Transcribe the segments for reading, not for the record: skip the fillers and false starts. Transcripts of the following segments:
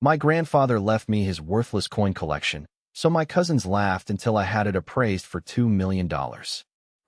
My grandfather left me his worthless coin collection, so my cousins laughed until I had it appraised for $2 million.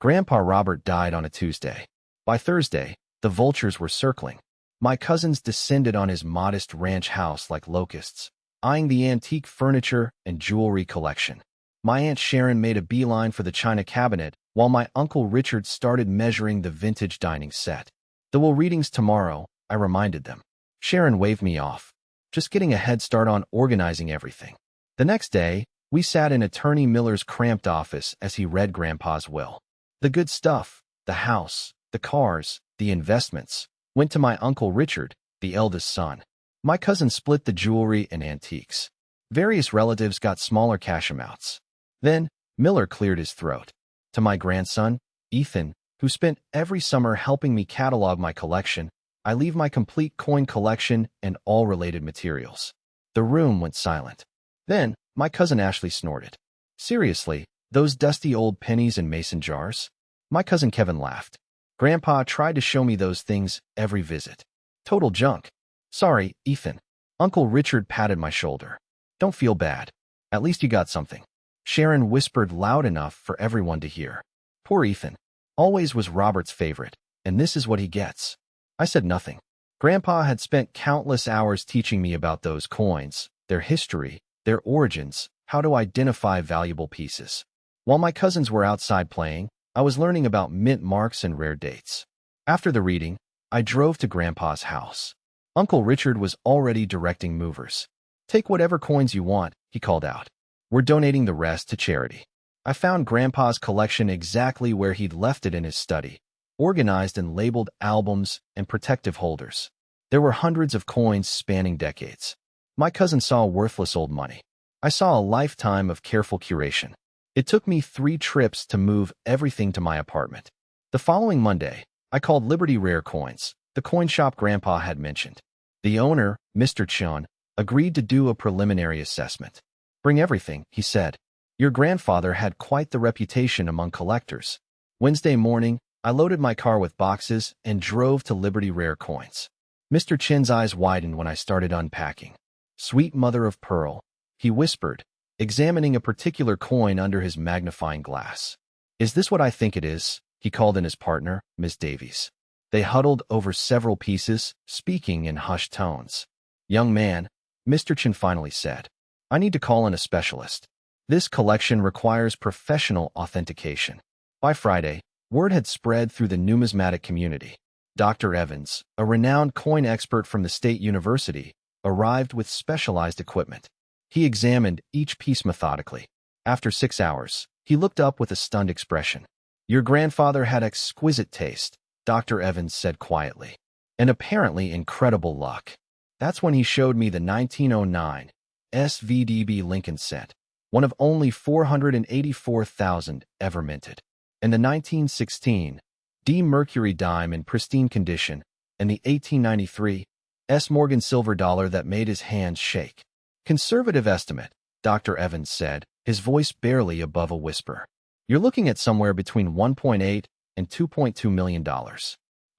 Grandpa Robert died on a Tuesday. By Thursday, the vultures were circling. My cousins descended on his modest ranch house like locusts, eyeing the antique furniture and jewelry collection. My Aunt Sharon made a beeline for the china cabinet, while my Uncle Richard started measuring the vintage dining set. "There will readings tomorrow," I reminded them. Sharon waved me off, just getting a head start on organizing everything. The next day, we sat in Attorney Miller's cramped office as he read Grandpa's will. The good stuff, the house, the cars, the investments, went to my Uncle Richard, the eldest son. My cousin split the jewelry and antiques. Various relatives got smaller cash amounts. Then, Miller cleared his throat. To my grandson, Ethan, who spent every summer helping me catalog my collection, I leave my complete coin collection and all related materials. The room went silent. Then, my cousin Ashley snorted. "Seriously, those dusty old pennies and mason jars?" My cousin Kevin laughed. "Grandpa tried to show me those things every visit. Total junk." "Sorry, Ethan." Uncle Richard patted my shoulder. "Don't feel bad. At least you got something." Sharon whispered loud enough for everyone to hear. "Poor Ethan. Always was Robert's favorite, and this is what he gets." I said nothing. Grandpa had spent countless hours teaching me about those coins, their history, their origins, how to identify valuable pieces. While my cousins were outside playing, I was learning about mint marks and rare dates. After the reading, I drove to Grandpa's house. Uncle Richard was already directing movers. "Take whatever coins you want," he called out. "We're donating the rest to charity." I found Grandpa's collection exactly where he'd left it in his study, organized in labeled albums and protective holders. There were hundreds of coins spanning decades. My cousin saw worthless old money. I saw a lifetime of careful curation. It took me 3 trips to move everything to my apartment. The following Monday, I called Liberty Rare Coins, the coin shop Grandpa had mentioned. The owner, Mr. Chun, agreed to do a preliminary assessment. "Bring everything," he said. "Your grandfather had quite the reputation among collectors." Wednesday morning, I loaded my car with boxes and drove to Liberty Rare Coins. Mr. Chin's eyes widened when I started unpacking. "Sweet mother of pearl," he whispered, examining a particular coin under his magnifying glass. "Is this what I think it is?" he called in his partner, Miss Davies. They huddled over several pieces, speaking in hushed tones. "Young man," Mr. Chin finally said, "I need to call in a specialist. This collection requires professional authentication." By Friday, word had spread through the numismatic community. Dr. Evans, a renowned coin expert from the State University, arrived with specialized equipment. He examined each piece methodically. After 6 hours, he looked up with a stunned expression. "Your grandfather had exquisite taste," Dr. Evans said quietly, "and apparently incredible luck." That's when he showed me the 1909 SVDB Lincoln cent, one of only 484,000 ever minted, and the 1916 D Mercury dime in pristine condition, and the 1893 S Morgan silver dollar that made his hands shake. "Conservative estimate," Dr. Evans said, his voice barely above a whisper. "You're looking at somewhere between $1.8 and $2.2 million.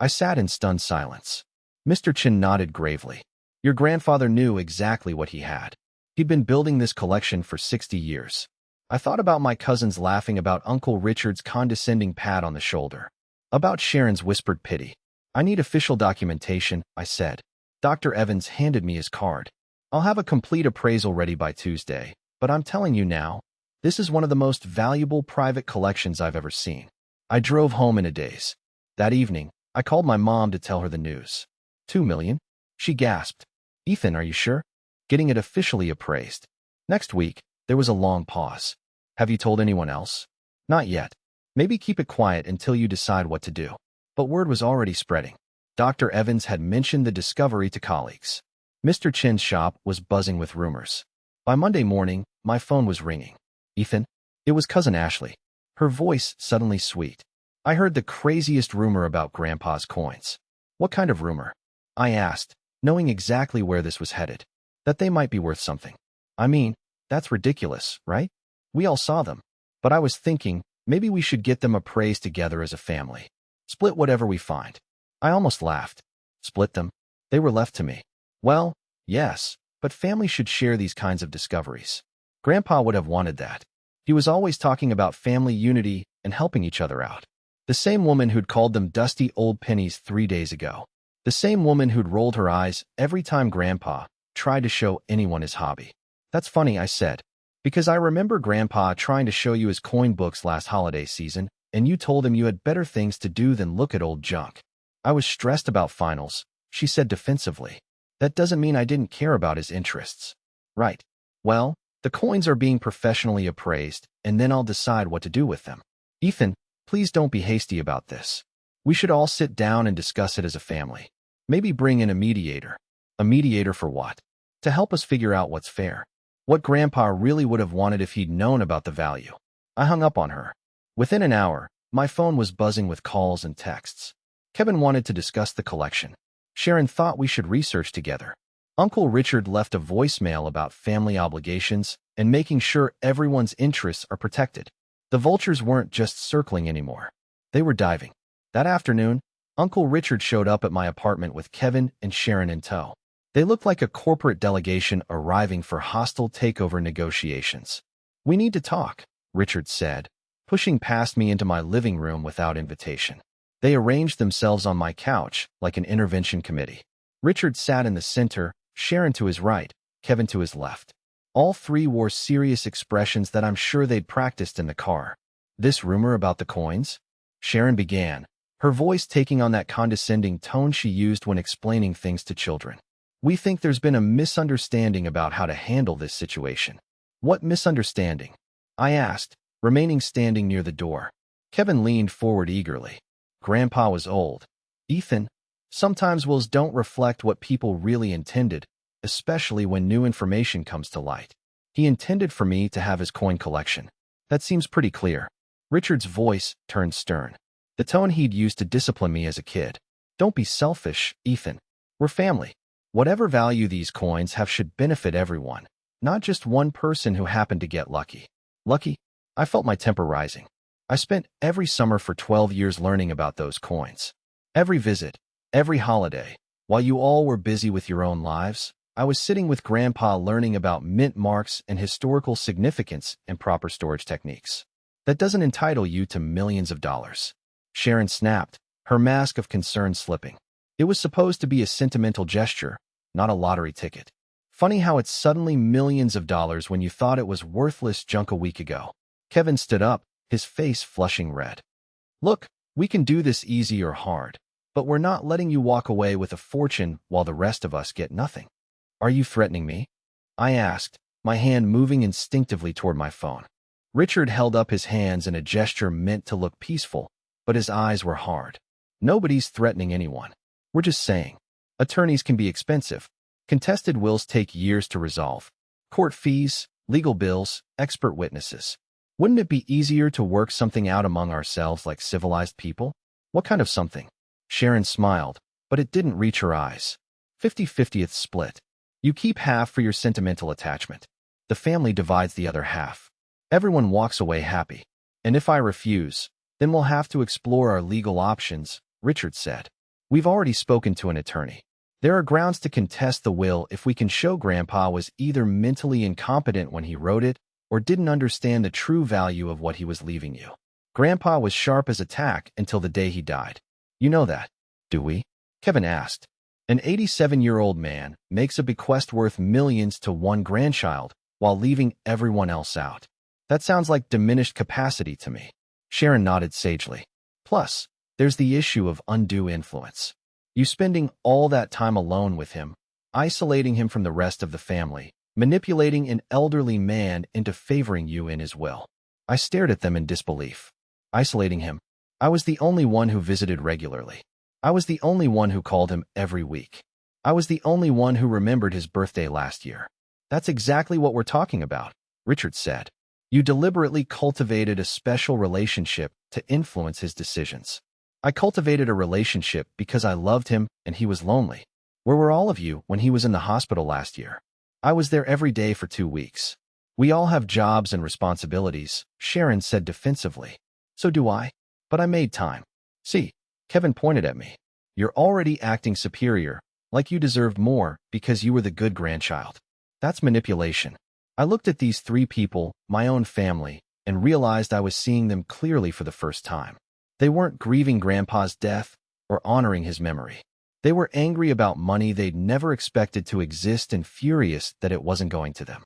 I sat in stunned silence. Mr. Chin nodded gravely. "Your grandfather knew exactly what he had. He'd been building this collection for 60 years. I thought about my cousins laughing about Uncle Richard's condescending pat on the shoulder. About Sharon's whispered pity. "I need official documentation," I said. Dr. Evans handed me his card. "I'll have a complete appraisal ready by Tuesday, but I'm telling you now, this is one of the most valuable private collections I've ever seen." I drove home in a daze. That evening, I called my mom to tell her the news. $2 million? She gasped. "Ethan, are you sure?" "Getting it officially appraised next week." There was a long pause. "Have you told anyone else?" "Not yet. Maybe keep it quiet until you decide what to do." But word was already spreading. Dr. Evans had mentioned the discovery to colleagues. Mr. Chin's shop was buzzing with rumors. By Monday morning, my phone was ringing. "Ethan?" It was Cousin Ashley. Her voice suddenly sweet. "I heard the craziest rumor about Grandpa's coins." "What kind of rumor?" I asked, knowing exactly where this was headed. "That they might be worth something." "I mean, that's ridiculous, right? We all saw them. But I was thinking, maybe we should get them appraised together as a family. Split whatever we find." I almost laughed. Split them? They were left to me. "Well, yes, But family should share these kinds of discoveries. Grandpa would have wanted that. He was always talking about family unity and helping each other out. The same woman who'd called them dusty old pennies 3 days ago. The same woman who'd rolled her eyes every time Grandpa tried to show anyone his hobby. That's funny, I said, because I remember Grandpa trying to show you his coin books last holiday season, and you told him you had better things to do than look at old junk. I was stressed about finals, she said defensively. That doesn't mean I didn't care about his interests. Right. Well, the coins are being professionally appraised, and then I'll decide what to do with them. Ethan, please don't be hasty about this. We should all sit down and discuss it as a family. Maybe bring in a mediator. A mediator for what? To help us figure out what's fair. What Grandpa really would have wanted if he'd known about the value. I hung up on her. Within an hour, my phone was buzzing with calls and texts. Kevin wanted to discuss the collection. Sharon thought we should research together. Uncle Richard left a voicemail about family obligations and making sure everyone's interests are protected. The vultures weren't just circling anymore. They were diving. That afternoon, Uncle Richard showed up at my apartment with Kevin and Sharon in tow. They looked like a corporate delegation arriving for hostile takeover negotiations. We need to talk, Richard said, pushing past me into my living room without invitation. They arranged themselves on my couch like an intervention committee. Richard sat in the center, Sharon to his right, Kevin to his left. All three wore serious expressions that I'm sure they'd practiced in the car. This rumor about the coins? Sharon began, her voice taking on that condescending tone she used when explaining things to children. We think there's been a misunderstanding about how to handle this situation. What misunderstanding? I asked, remaining standing near the door. Kevin leaned forward eagerly. Grandpa was old. Ethan, sometimes wills don't reflect what people really intended, especially when new information comes to light. He intended for me to have his coin collection. That seems pretty clear. Richard's voice turned stern. The tone he'd used to discipline me as a kid. Don't be selfish, Ethan. We're family. Whatever value these coins have should benefit everyone, not just one person who happened to get lucky. Lucky? I felt my temper rising. I spent every summer for 12 years learning about those coins. Every visit, every holiday, while you all were busy with your own lives, I was sitting with Grandpa learning about mint marks and historical significance and proper storage techniques. That doesn't entitle you to millions of dollars. Sharon snapped, her mask of concern slipping. It was supposed to be a sentimental gesture, not a lottery ticket. Funny how it's suddenly millions of dollars when you thought it was worthless junk a week ago. Kevin stood up, his face flushing red. Look, we can do this easy or hard, but we're not letting you walk away with a fortune while the rest of us get nothing. Are you threatening me? I asked, my hand moving instinctively toward my phone. Richard held up his hands in a gesture meant to look peaceful, but his eyes were hard. Nobody's threatening anyone. We're just saying. Attorneys can be expensive. Contested wills take years to resolve. Court fees, legal bills, expert witnesses. Wouldn't it be easier to work something out among ourselves like civilized people? What kind of something? Sharon smiled, but it didn't reach her eyes. 50-50th split. You keep half for your sentimental attachment. The family divides the other half. Everyone walks away happy. And if I refuse, then we'll have to explore our legal options, Richard said. We've already spoken to an attorney. There are grounds to contest the will if we can show Grandpa was either mentally incompetent when he wrote it or didn't understand the true value of what he was leaving you. Grandpa was sharp as a tack until the day he died. You know that, do we? Kevin asked. An 87-year-old man makes a bequest worth millions to one grandchild while leaving everyone else out. That sounds like diminished capacity to me. Sharon nodded sagely. Plus, there's the issue of undue influence. You spending all that time alone with him, isolating him from the rest of the family, manipulating an elderly man into favoring you in his will. I stared at them in disbelief. Isolating him. I was the only one who visited regularly. I was the only one who called him every week. I was the only one who remembered his birthday last year. That's exactly what we're talking about, Richard said. You deliberately cultivated a special relationship to influence his decisions. I cultivated a relationship because I loved him and he was lonely. Where were all of you when he was in the hospital last year? I was there every day for 2 weeks. We all have jobs and responsibilities, Sharon said defensively. So do I. But I made time. See, Kevin pointed at me. You're already acting superior, like you deserved more because you were the good grandchild. That's manipulation. I looked at these three people, my own family, and realized I was seeing them clearly for the first time. They weren't grieving Grandpa's death or honoring his memory. They were angry about money they'd never expected to exist and furious that it wasn't going to them.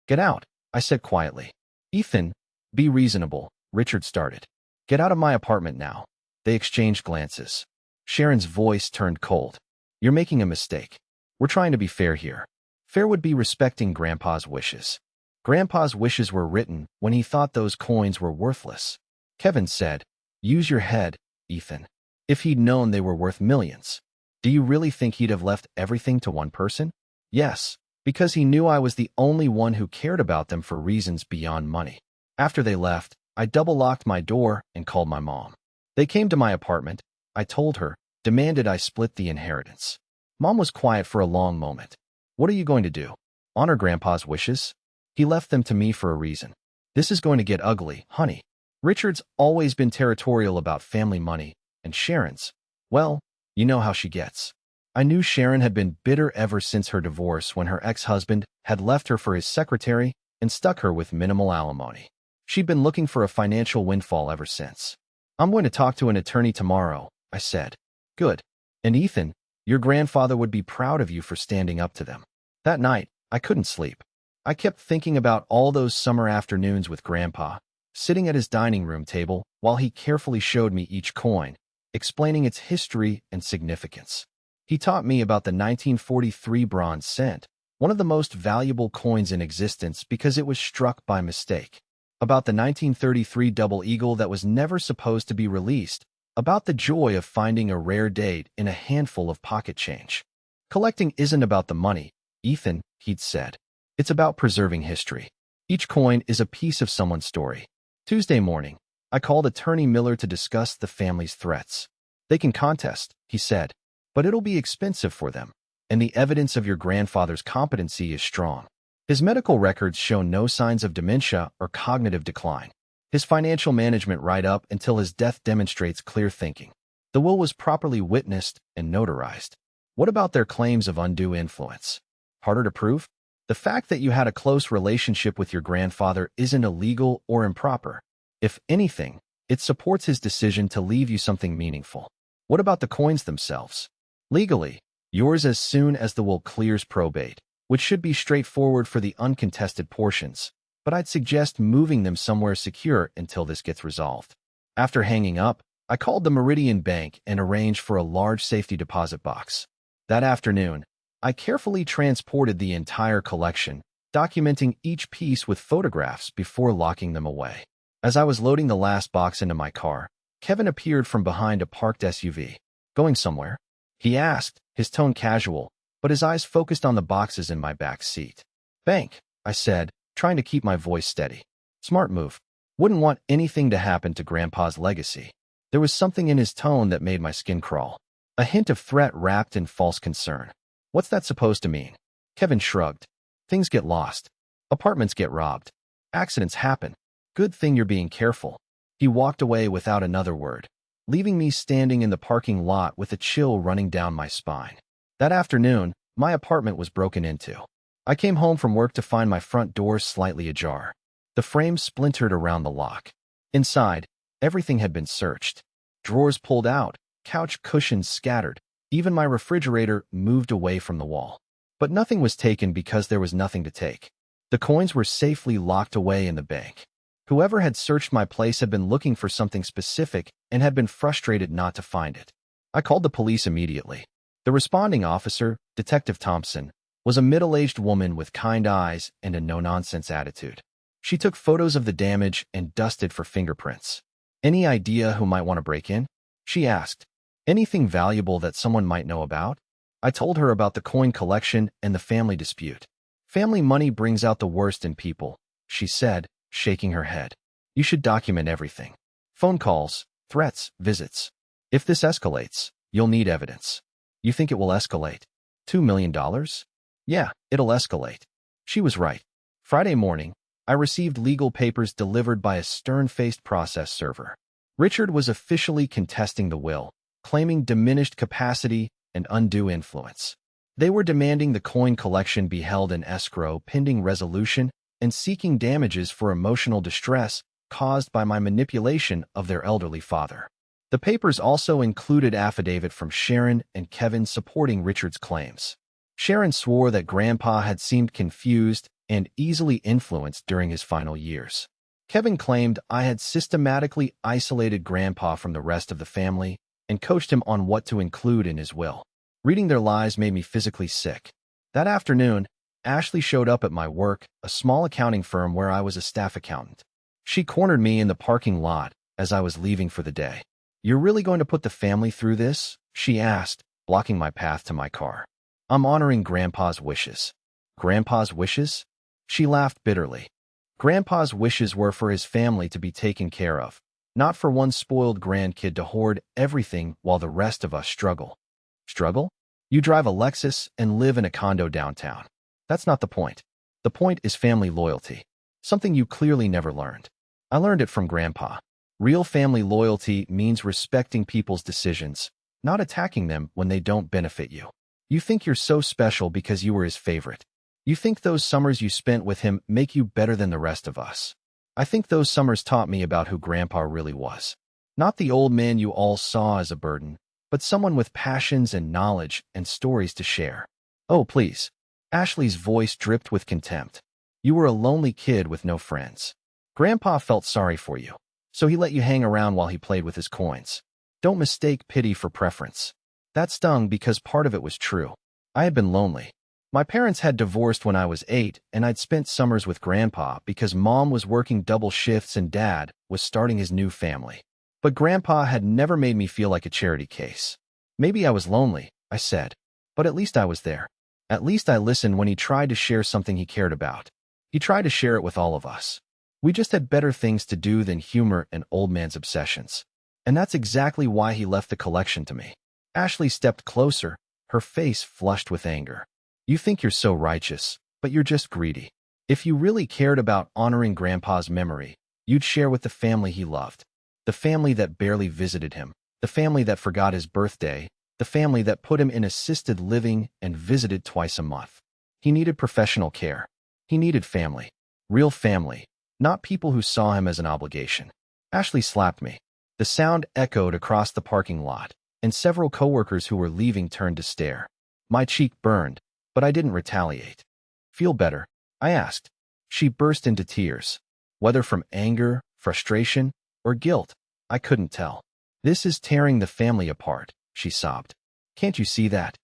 Get out, I said quietly. Ethan, be reasonable, Richard started. Get out of my apartment now. They exchanged glances. Sharon's voice turned cold. You're making a mistake. We're trying to be fair here. Fair would be respecting Grandpa's wishes. Grandpa's wishes were written when he thought those coins were worthless. Kevin said, use your head, Ethan. If he'd known they were worth millions, do you really think he'd have left everything to one person? Yes, because he knew I was the only one who cared about them for reasons beyond money. After they left, I double-locked my door and called my mom. They came to my apartment. I told her, demanded I split the inheritance. Mom was quiet for a long moment. What are you going to do? Honor Grandpa's wishes? He left them to me for a reason. This is going to get ugly, honey. Richard's always been territorial about family money, and Sharon's, well, you know how she gets. I knew Sharon had been bitter ever since her divorce when her ex-husband had left her for his secretary and stuck her with minimal alimony. She'd been looking for a financial windfall ever since. I'm going to talk to an attorney tomorrow, I said. Good. And Ethan, your grandfather would be proud of you for standing up to them. That night, I couldn't sleep. I kept thinking about all those summer afternoons with Grandpa, sitting at his dining room table while he carefully showed me each coin, explaining its history and significance. He taught me about the 1943 bronze cent, one of the most valuable coins in existence because it was struck by mistake. About the 1933 double eagle that was never supposed to be released, about the joy of finding a rare date in a handful of pocket change. Collecting isn't about the money, Ethan, he'd said. It's about preserving history. Each coin is a piece of someone's story. Tuesday morning, I called Attorney Miller to discuss the family's threats. They can contest, he said, but it'll be expensive for them, and the evidence of your grandfather's competency is strong. His medical records show no signs of dementia or cognitive decline. His financial management right up until his death demonstrates clear thinking. The will was properly witnessed and notarized. What about their claims of undue influence? Harder to prove? The fact that you had a close relationship with your grandfather isn't illegal or improper. If anything, it supports his decision to leave you something meaningful. What about the coins themselves? Legally, yours as soon as the will clears probate, which should be straightforward for the uncontested portions, but I'd suggest moving them somewhere secure until this gets resolved. After hanging up, I called the Meridian Bank and arranged for a large safety deposit box. That afternoon, I carefully transported the entire collection, documenting each piece with photographs before locking them away. As I was loading the last box into my car, Kevin appeared from behind a parked SUV. Going somewhere? He asked, his tone casual, but his eyes focused on the boxes in my back seat. Bank, I said, trying to keep my voice steady. Smart move. Wouldn't want anything to happen to Grandpa's legacy. There was something in his tone that made my skin crawl. A hint of threat wrapped in false concern. What's that supposed to mean? Kevin shrugged. Things get lost. Apartments get robbed. Accidents happen. Good thing you're being careful. He walked away without another word, leaving me standing in the parking lot with a chill running down my spine. That afternoon, my apartment was broken into. I came home from work to find my front door slightly ajar. The frame splintered around the lock. Inside, everything had been searched. Drawers pulled out, couch cushions scattered, even my refrigerator moved away from the wall. But nothing was taken because there was nothing to take. The coins were safely locked away in the bank. Whoever had searched my place had been looking for something specific and had been frustrated not to find it. I called the police immediately. The responding officer, Detective Thompson, was a middle-aged woman with kind eyes and a no-nonsense attitude. She took photos of the damage and dusted for fingerprints. Any idea who might want to break in? She asked. Anything valuable that someone might know about? I told her about the coin collection and the family dispute. Family money brings out the worst in people, she said, shaking her head. You should document everything. Phone calls, threats, visits. If this escalates, you'll need evidence. You think it will escalate? $2 million? Yeah, it'll escalate. She was right. Friday morning, I received legal papers delivered by a stern-faced process server. Richard was officially contesting the will, claiming diminished capacity and undue influence. They were demanding the coin collection be held in escrow pending resolution and seeking damages for emotional distress caused by my manipulation of their elderly father. The papers also included affidavit from Sharon and Kevin supporting Richard's claims. Sharon swore that Grandpa had seemed confused and easily influenced during his final years. Kevin claimed I had systematically isolated Grandpa from the rest of the family and coached him on what to include in his will. Reading their lies made me physically sick. That afternoon, Ashley showed up at my work, a small accounting firm where I was a staff accountant. She cornered me in the parking lot as I was leaving for the day. "You're really going to put the family through this?" she asked, blocking my path to my car. "I'm honoring Grandpa's wishes." "Grandpa's wishes?" She laughed bitterly. Grandpa's wishes were for his family to be taken care of, not for one spoiled grandkid to hoard everything while the rest of us struggle. Struggle? You drive a Lexus and live in a condo downtown. That's not the point. The point is family loyalty, something you clearly never learned. I learned it from Grandpa. Real family loyalty means respecting people's decisions, not attacking them when they don't benefit you. You think you're so special because you were his favorite. You think those summers you spent with him make you better than the rest of us. I think those summers taught me about who Grandpa really was. Not the old man you all saw as a burden, but someone with passions and knowledge and stories to share. Oh, please. Ashley's voice dripped with contempt. You were a lonely kid with no friends. Grandpa felt sorry for you, so he let you hang around while he played with his coins. Don't mistake pity for preference. That stung because part of it was true. I had been lonely. My parents had divorced when I was 8, and I'd spent summers with Grandpa because Mom was working double shifts and Dad was starting his new family. But Grandpa had never made me feel like a charity case. Maybe I was lonely, I said, but at least I was there. At least I listened when he tried to share something he cared about. He tried to share it with all of us. We just had better things to do than humor an old man's obsessions. And that's exactly why he left the collection to me. Ashley stepped closer, her face flushed with anger. You think you're so righteous, but you're just greedy. If you really cared about honoring Grandpa's memory, you'd share with the family he loved. The family that barely visited him, the family that forgot his birthday, the family that put him in assisted living and visited twice a month. He needed professional care. He needed family. Real family, not people who saw him as an obligation. Ashley slapped me. The sound echoed across the parking lot, and several coworkers who were leaving turned to stare. My cheek burned, but I didn't retaliate. "Feel better?" I asked. She burst into tears. Whether from anger, frustration, or guilt, I couldn't tell. "This is tearing the family apart," she sobbed. "Can't you see that?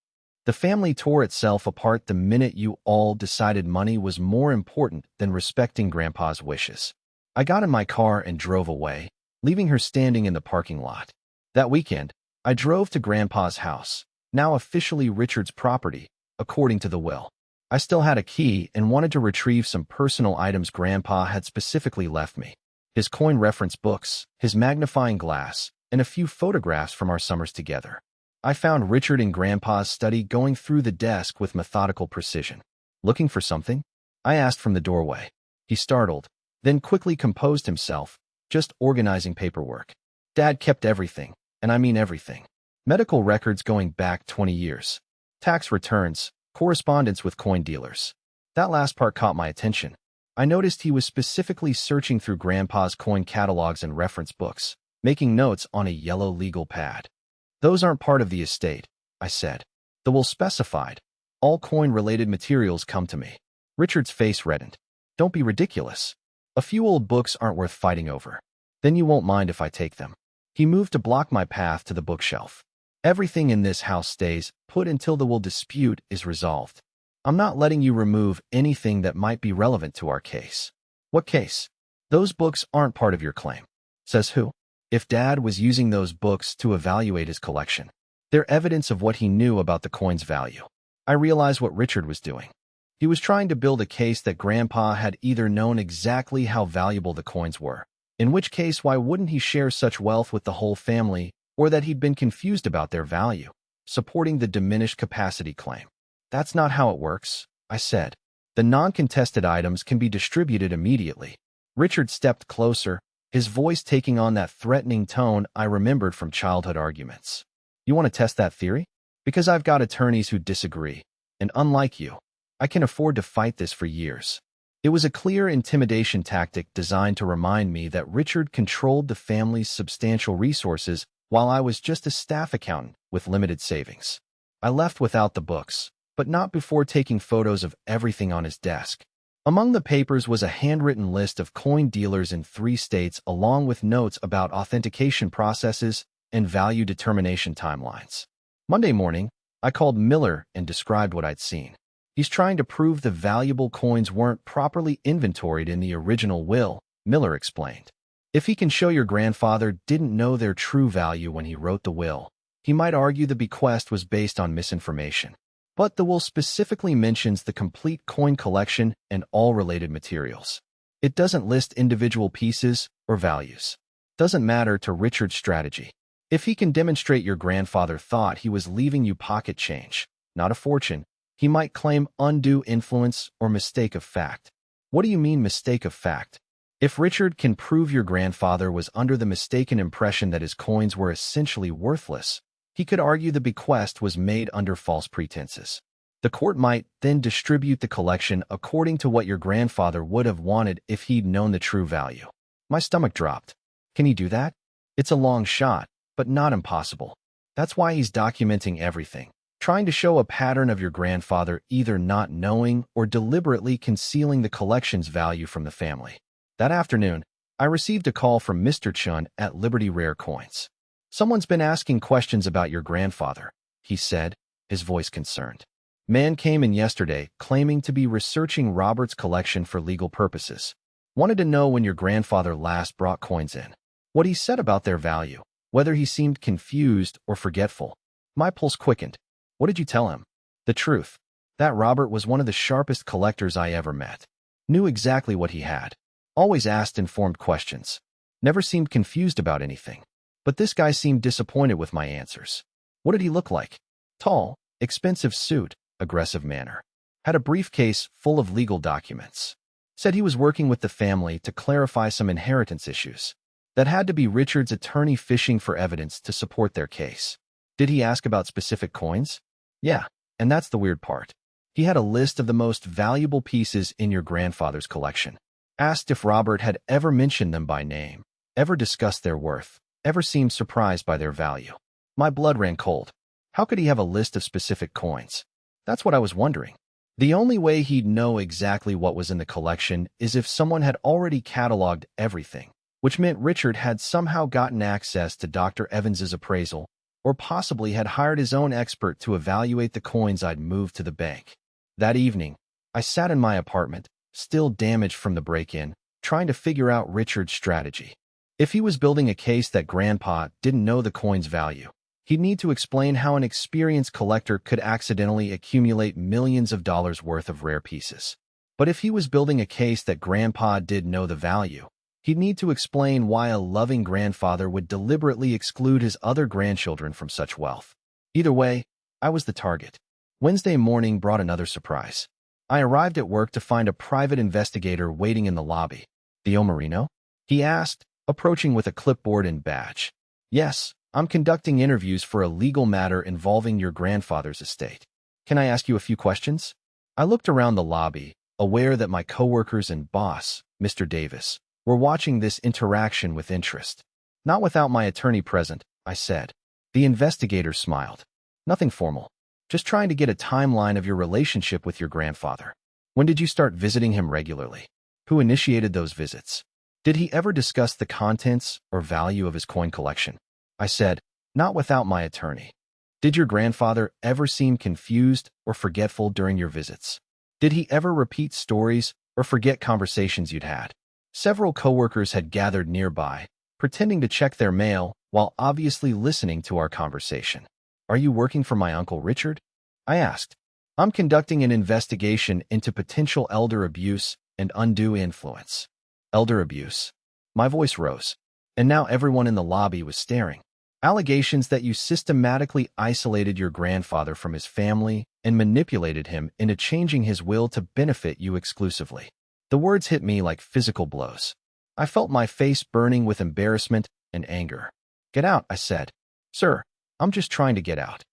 The family tore itself apart the minute you all decided money was more important than respecting Grandpa's wishes." I got in my car and drove away, leaving her standing in the parking lot. That weekend, I drove to Grandpa's house, now officially Richard's property, according to the will. I still had a key and wanted to retrieve some personal items Grandpa had specifically left me. His coin reference books, his magnifying glass, and a few photographs from our summers together. I found Richard in Grandpa's study going through the desk with methodical precision. "Looking for something?" I asked from the doorway. He startled, then quickly composed himself, "Just organizing paperwork. Dad kept everything, and I mean everything. Medical records going back 20 years. Tax returns, correspondence with coin dealers." That last part caught my attention. I noticed he was specifically searching through Grandpa's coin catalogs and reference books, making notes on a yellow legal pad. "Those aren't part of the estate," I said. "The will specified. All coin-related materials come to me." Richard's face reddened. "Don't be ridiculous. A few old books aren't worth fighting over. Then you won't mind if I take them." He moved to block my path to the bookshelf. "Everything in this house stays put until the will dispute is resolved. I'm not letting you remove anything that might be relevant to our case." "What case?" "Those books aren't part of your claim." "Says who?" "If Dad was using those books to evaluate his collection, they're evidence of what he knew about the coin's value." I realized what Richard was doing. He was trying to build a case that Grandpa had either known exactly how valuable the coins were, in which case why wouldn't he share such wealth with the whole family, or that he'd been confused about their value, supporting the diminished capacity claim. "That's not how it works," I said. "The non-contested items can be distributed immediately." Richard stepped closer, his voice taking on that threatening tone I remembered from childhood arguments. "You want to test that theory? Because I've got attorneys who disagree. and unlike you, I can afford to fight this for years." It was a clear intimidation tactic designed to remind me that Richard controlled the family's substantial resources while I was just a staff accountant with limited savings. I left without the books, but not before taking photos of everything on his desk. Among the papers was a handwritten list of coin dealers in 3 states along with notes about authentication processes and value determination timelines. Monday morning, I called Miller and described what I'd seen. "He's trying to prove the valuable coins weren't properly inventoried in the original will," Miller explained. "If he can show your grandfather didn't know their true value when he wrote the will, he might argue the bequest was based on misinformation. But the will specifically mentions the complete coin collection and all related materials. It doesn't list individual pieces or values. Doesn't matter to Richard's strategy. If he can demonstrate your grandfather thought he was leaving you pocket change, not a fortune, he might claim undue influence or mistake of fact." "What do you mean mistake of fact?" "If Richard can prove your grandfather was under the mistaken impression that his coins were essentially worthless, he could argue the bequest was made under false pretenses. The court might then distribute the collection according to what your grandfather would have wanted if he'd known the true value." My stomach dropped. "Can he do that?" "It's a long shot, but not impossible. That's why he's documenting everything, trying to show a pattern of your grandfather either not knowing or deliberately concealing the collection's value from the family." That afternoon, I received a call from Mr. Chun at Liberty Rare Coins. "Someone's been asking questions about your grandfather," he said, his voice concerned. "Man came in yesterday claiming to be researching Robert's collection for legal purposes. Wanted to know when your grandfather last brought coins in. What he said about their value, whether he seemed confused or forgetful." My pulse quickened. "What did you tell him?" "The truth. That Robert was one of the sharpest collectors I ever met. Knew exactly what he had. Always asked informed questions. Never seemed confused about anything. But this guy seemed disappointed with my answers." "What did he look like?" "Tall, expensive suit, aggressive manner. Had a briefcase full of legal documents. Said he was working with the family to clarify some inheritance issues. That had to be Richard's attorney fishing for evidence to support their case." "Did he ask about specific coins?" "Yeah, and that's the weird part. He had a list of the most valuable pieces in your grandfather's collection. Asked if Robert had ever mentioned them by name, ever discussed their worth, ever seemed surprised by their value." My blood ran cold. How could he have a list of specific coins? That's what I was wondering. The only way he'd know exactly what was in the collection is if someone had already cataloged everything, which meant Richard had somehow gotten access to Dr. Evans's appraisal, or possibly had hired his own expert to evaluate the coins I'd moved to the bank. That evening, I sat in my apartment, still damaged from the break-in, trying to figure out Richard's strategy. If he was building a case that Grandpa didn't know the coin's value, he'd need to explain how an experienced collector could accidentally accumulate millions of dollars worth of rare pieces. But if he was building a case that Grandpa did know the value, he'd need to explain why a loving grandfather would deliberately exclude his other grandchildren from such wealth. Either way, I was the target. Wednesday morning brought another surprise. I arrived at work to find a private investigator waiting in the lobby. "Theo Marino?" he asked, approaching with a clipboard and badge. "Yes, I'm conducting interviews for a legal matter involving your grandfather's estate. Can I ask you a few questions?" I looked around the lobby, aware that my coworkers and boss, Mr. Davis, were watching this interaction with interest. "Not without my attorney present," I said. The investigator smiled. "Nothing formal. Just trying to get a timeline of your relationship with your grandfather. When did you start visiting him regularly? Who initiated those visits? Did he ever discuss the contents or value of his coin collection?" I said, "Not without my attorney." "Did your grandfather ever seem confused or forgetful during your visits? Did he ever repeat stories or forget conversations you'd had?" Several coworkers had gathered nearby, pretending to check their mail while obviously listening to our conversation. "Are you working for my Uncle Richard?" I asked. "I'm conducting an investigation into potential elder abuse and undue influence." "Elder abuse?" My voice rose, and now everyone in the lobby was staring. "Allegations that you systematically isolated your grandfather from his family and manipulated him into changing his will to benefit you exclusively." The words hit me like physical blows. I felt my face burning with embarrassment and anger. "Get out," I said. "Sir, I'm just trying to get out."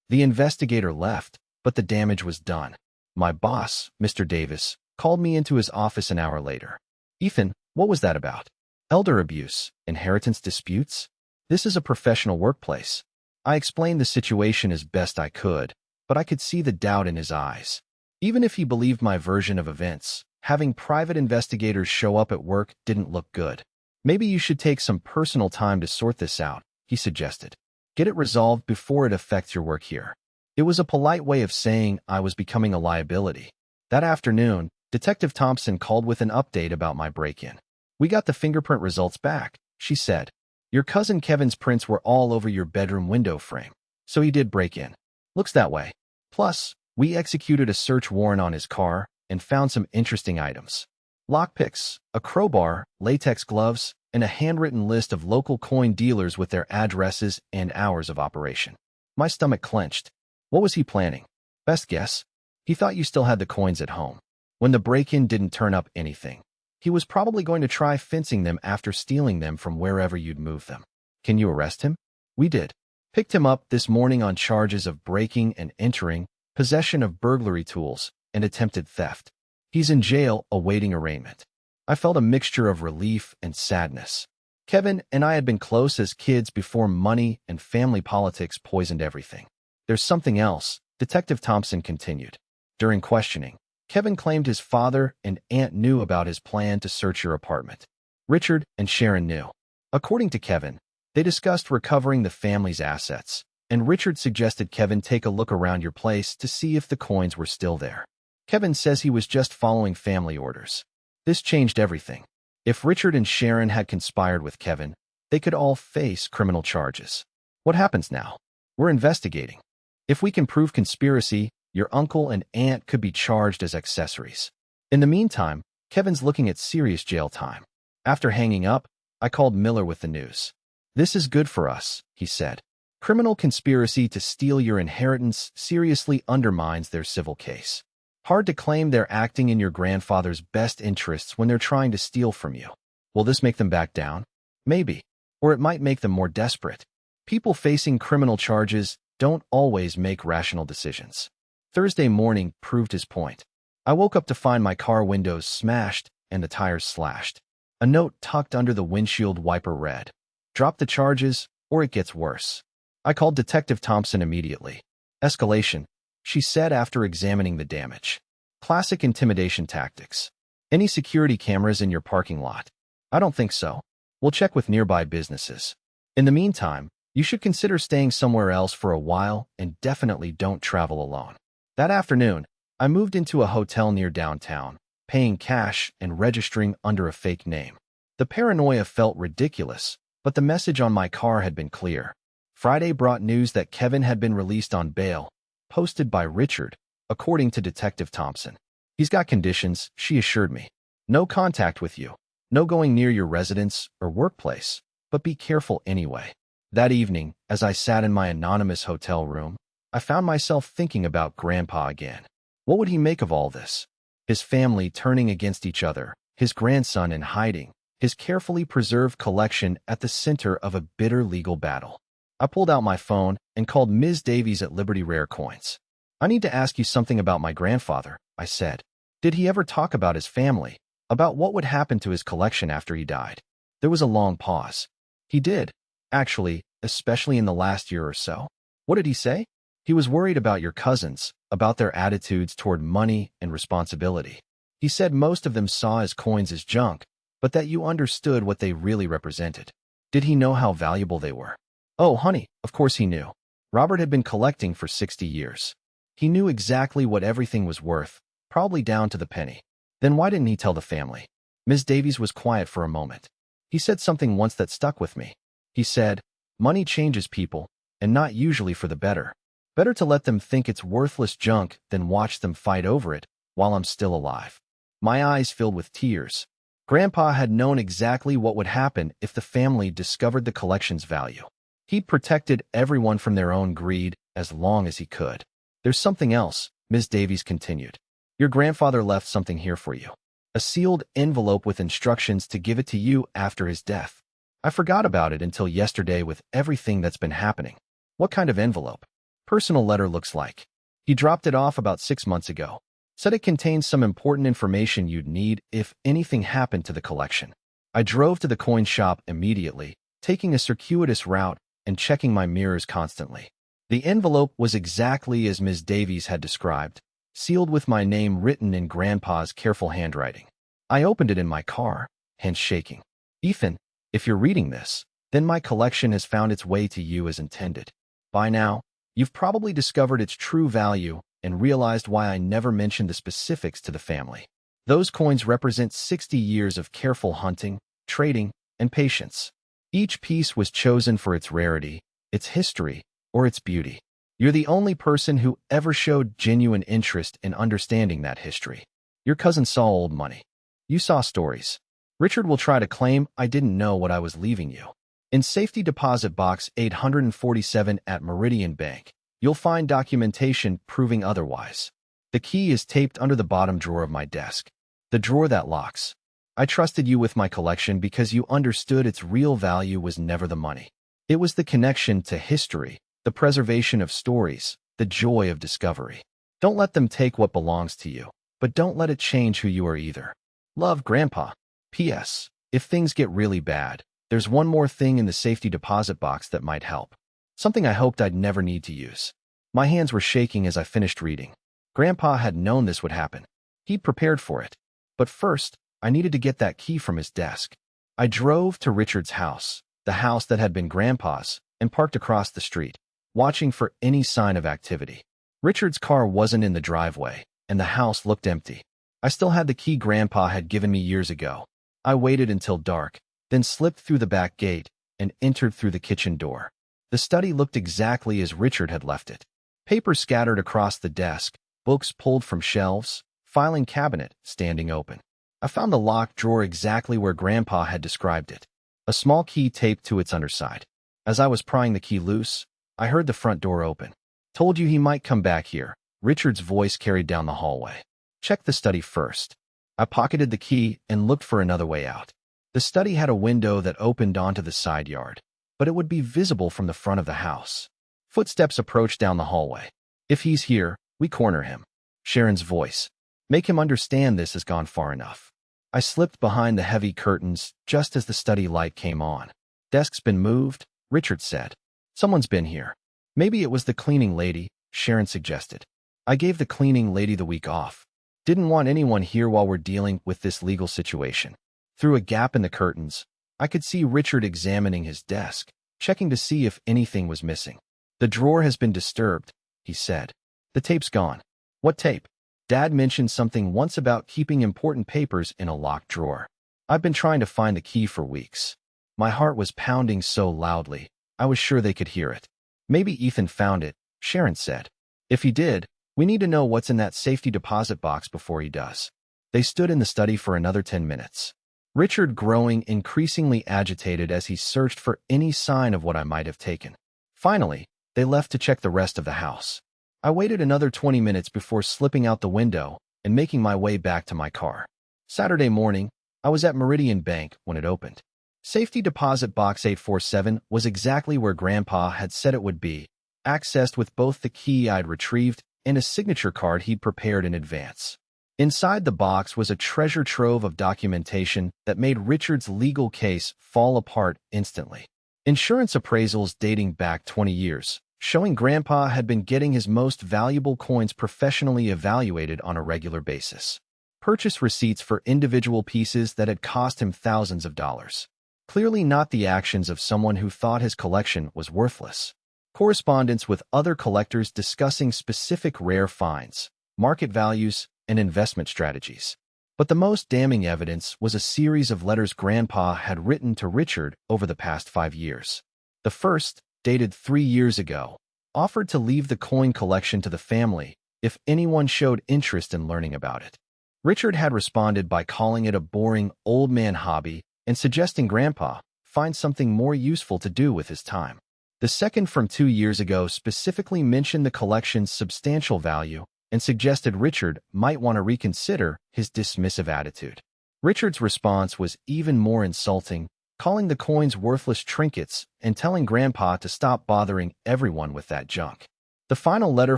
The investigator left, but the damage was done. My boss, Mr. Davis, called me into his office an hour later. Ethan, what was that about? Elder abuse, inheritance disputes? This is a professional workplace. I explained the situation as best I could, but I could see the doubt in his eyes. Even if he believed my version of events, having private investigators show up at work didn't look good. Maybe you should take some personal time to sort this out, he suggested. Get it resolved before it affects your work here. It was a polite way of saying I was becoming a liability. That afternoon, Detective Thompson called with an update about my break-in. We got the fingerprint results back, she said. Your cousin Kevin's prints were all over your bedroom window frame, so he did break in. Looks that way. Plus, we executed a search warrant on his car and found some interesting items. Lockpicks, a crowbar, latex gloves, and a handwritten list of local coin dealers with their addresses and hours of operation. My stomach clenched. What was he planning? Best guess. He thought you still had the coins at home. When the break-in didn't turn up anything, he was probably going to try fencing them after stealing them from wherever you'd moved them. Can you arrest him? We did. Picked him up this morning on charges of breaking and entering, possession of burglary tools, and attempted theft. He's in jail awaiting arraignment. I felt a mixture of relief and sadness. Kevin and I had been close as kids before money and family politics poisoned everything. There's something else, Detective Thompson continued. During questioning, Kevin claimed his father and aunt knew about his plan to search your apartment. Richard and Sharon knew. According to Kevin, they discussed recovering the family's assets, and Richard suggested Kevin take a look around your place to see if the coins were still there. Kevin says he was just following family orders. This changed everything. If Richard and Sharon had conspired with Kevin, they could all face criminal charges. What happens now? We're investigating. If we can prove conspiracy, your uncle and aunt could be charged as accessories. In the meantime, Kevin's looking at serious jail time. After hanging up, I called Miller with the news. This is good for us, he said. Criminal conspiracy to steal your inheritance seriously undermines their civil case. Hard to claim they're acting in your grandfather's best interests when they're trying to steal from you. Will this make them back down? Maybe. Or it might make them more desperate. People facing criminal charges don't always make rational decisions. Thursday morning proved his point. I woke up to find my car windows smashed and the tires slashed. A note tucked under the windshield wiper read, "Drop the charges, or it gets worse." I called Detective Thompson immediately. Escalation, she said after examining the damage. Classic intimidation tactics. Any security cameras in your parking lot? I don't think so. We'll check with nearby businesses. In the meantime, you should consider staying somewhere else for a while and definitely don't travel alone. That afternoon, I moved into a hotel near downtown, paying cash and registering under a fake name. The paranoia felt ridiculous, but the message on my car had been clear. Friday brought news that Kevin had been released on bail, posted by Richard, according to Detective Thompson. He's got conditions, she assured me. No contact with you, no going near your residence or workplace, but be careful anyway. That evening, as I sat in my anonymous hotel room, I found myself thinking about Grandpa again. What would he make of all this? His family turning against each other, his grandson in hiding, his carefully preserved collection at the center of a bitter legal battle. I pulled out my phone and called Ms. Davies at Liberty Rare Coins. I need to ask you something about my grandfather, I said. Did he ever talk about his family, about what would happen to his collection after he died? There was a long pause. He did, actually, especially in the last year or so. What did he say? He was worried about your cousins, about their attitudes toward money and responsibility. He said most of them saw his coins as junk, but that you understood what they really represented. Did he know how valuable they were? Oh, honey, of course he knew. Robert had been collecting for 60 years. He knew exactly what everything was worth, probably down to the penny. Then why didn't he tell the family? Ms. Davies was quiet for a moment. He said something once that stuck with me. He said, "Money changes people, and not usually for the better. Better to let them think it's worthless junk than watch them fight over it while I'm still alive." My eyes filled with tears. Grandpa had known exactly what would happen if the family discovered the collection's value. He'd protected everyone from their own greed as long as he could. There's something else, Ms. Davies continued. Your grandfather left something here for you. A sealed envelope with instructions to give it to you after his death. I forgot about it until yesterday with everything that's been happening. What kind of envelope? Personal letter looks like. He dropped it off about 6 months ago. Said it contains some important information you'd need if anything happened to the collection. I drove to the coin shop immediately, taking a circuitous route and checking my mirrors constantly. The envelope was exactly as Ms. Davies had described, sealed with my name written in Grandpa's careful handwriting. I opened it in my car, hands shaking. Ethan, if you're reading this, then my collection has found its way to you as intended. By now, you've probably discovered its true value and realized why I never mentioned the specifics to the family. Those coins represent 60 years of careful hunting, trading, and patience. Each piece was chosen for its rarity, its history, or its beauty. You're the only person who ever showed genuine interest in understanding that history. Your cousin saw old money. You saw stories. Richard will try to claim I didn't know what I was leaving you. In Safety Deposit Box 847 at Meridian Bank, you'll find documentation proving otherwise. The key is taped under the bottom drawer of my desk, the drawer that locks. I trusted you with my collection because you understood its real value was never the money. It was the connection to history, the preservation of stories, the joy of discovery. Don't let them take what belongs to you, but don't let it change who you are either. Love, Grandpa. P.S. If things get really bad, there's one more thing in the safety deposit box that might help. Something I hoped I'd never need to use. My hands were shaking as I finished reading. Grandpa had known this would happen. He'd prepared for it. But first, I needed to get that key from his desk. I drove to Richard's house, the house that had been Grandpa's, and parked across the street, watching for any sign of activity. Richard's car wasn't in the driveway, and the house looked empty. I still had the key Grandpa had given me years ago. I waited until dark, then slipped through the back gate and entered through the kitchen door. The study looked exactly as Richard had left it. Papers scattered across the desk, books pulled from shelves, filing cabinet standing open. I found the locked drawer exactly where Grandpa had described it, a small key taped to its underside. As I was prying the key loose, I heard the front door open. Told you he might come back here, Richard's voice carried down the hallway. Check the study first. I pocketed the key and looked for another way out. The study had a window that opened onto the side yard, but it would be visible from the front of the house. Footsteps approached down the hallway. If he's here, we corner him. Sharon's voice. Make him understand this has gone far enough. I slipped behind the heavy curtains just as the study light came on. Desk's been moved, Richard said. Someone's been here. Maybe it was the cleaning lady, Sharon suggested. I gave the cleaning lady the week off. Didn't want anyone here while we're dealing with this legal situation. Through a gap in the curtains, I could see Richard examining his desk, checking to see if anything was missing. The drawer has been disturbed, he said. The tape's gone. What tape? Dad mentioned something once about keeping important papers in a locked drawer. I've been trying to find the key for weeks. My heart was pounding so loudly, I was sure they could hear it. Maybe Ethan found it, Sharon said. If he did, we need to know what's in that safety deposit box before he does. They stood in the study for another 10 minutes. Richard growing increasingly agitated as he searched for any sign of what I might have taken. Finally, they left to check the rest of the house. I waited another 20 minutes before slipping out the window and making my way back to my car. Saturday morning, I was at Meridian Bank when it opened. Safety Deposit Box 847 was exactly where Grandpa had said it would be, accessed with both the key I'd retrieved and a signature card he'd prepared in advance. Inside the box was a treasure trove of documentation that made Richard's legal case fall apart instantly. Insurance appraisals dating back 20 years, showing Grandpa had been getting his most valuable coins professionally evaluated on a regular basis. Purchase receipts for individual pieces that had cost him thousands of dollars. Clearly not the actions of someone who thought his collection was worthless. Correspondence with other collectors discussing specific rare finds, market values, and investment strategies. But the most damning evidence was a series of letters Grandpa had written to Richard over the past 5 years. The first, dated 3 years ago, offered to leave the coin collection to the family if anyone showed interest in learning about it. Richard had responded by calling it a boring, old man hobby and suggesting Grandpa find something more useful to do with his time. The second from 2 years ago specifically mentioned the collection's substantial value and suggested Richard might want to reconsider his dismissive attitude. Richard's response was even more insulting, calling the coins worthless trinkets and telling Grandpa to stop bothering everyone with that junk. The final letter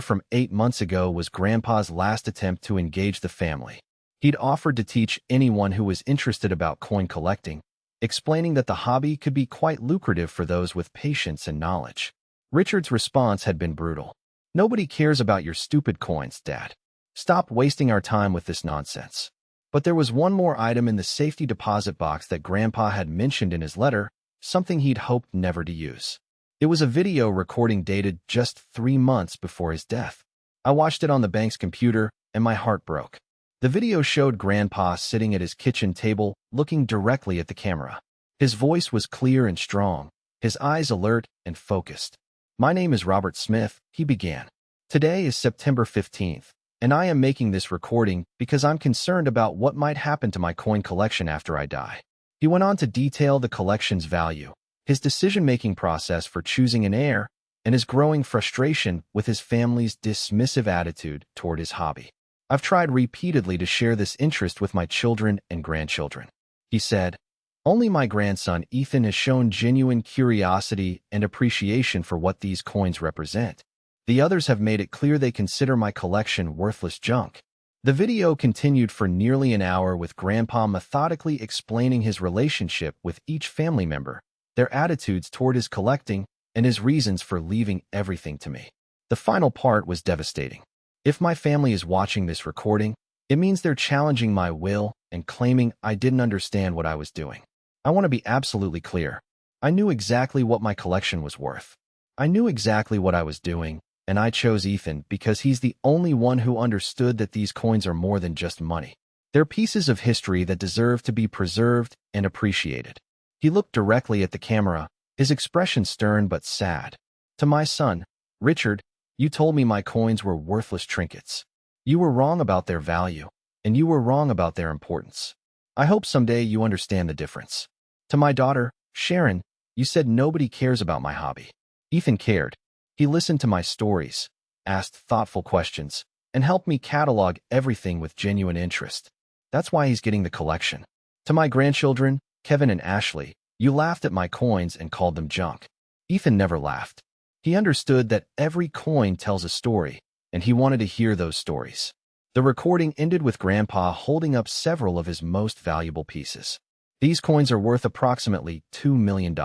from 8 months ago was Grandpa's last attempt to engage the family. He'd offered to teach anyone who was interested about coin collecting, explaining that the hobby could be quite lucrative for those with patience and knowledge. Richard's response had been brutal. "Nobody cares about your stupid coins, Dad. Stop wasting our time with this nonsense." But there was one more item in the safety deposit box that Grandpa had mentioned in his letter, something he'd hoped never to use. It was a video recording dated just 3 months before his death. I watched it on the bank's computer, and my heart broke. The video showed Grandpa sitting at his kitchen table, looking directly at the camera. His voice was clear and strong, his eyes alert and focused. "My name is Robert Smith," he began. "Today is September 15th, and I am making this recording because I'm concerned about what might happen to my coin collection after I die." He went on to detail the collection's value, his decision-making process for choosing an heir, and his growing frustration with his family's dismissive attitude toward his hobby. "I've tried repeatedly to share this interest with my children and grandchildren," he said. "Only my grandson, Ethan, has shown genuine curiosity and appreciation for what these coins represent. The others have made it clear they consider my collection worthless junk." The video continued for nearly an hour with Grandpa methodically explaining his relationship with each family member, their attitudes toward his collecting, and his reasons for leaving everything to me. The final part was devastating. If my family is watching this recording, it means they're challenging my will and claiming I didn't understand what I was doing. I want to be absolutely clear. I knew exactly what my collection was worth. I knew exactly what I was doing, and I chose Ethan because he's the only one who understood that these coins are more than just money. They're pieces of history that deserve to be preserved and appreciated. He looked directly at the camera, his expression stern but sad. "To my son, Richard, you told me my coins were worthless trinkets. You were wrong about their value, and you were wrong about their importance. I hope someday you understand the difference. To my daughter, Sharon, you said nobody cares about my hobby. Ethan cared. He listened to my stories, asked thoughtful questions, and helped me catalog everything with genuine interest. That's why he's getting the collection. To my grandchildren, Kevin and Ashley, you laughed at my coins and called them junk. Ethan never laughed. He understood that every coin tells a story, and he wanted to hear those stories." The recording ended with Grandpa holding up several of his most valuable pieces. "These coins are worth approximately $2 million.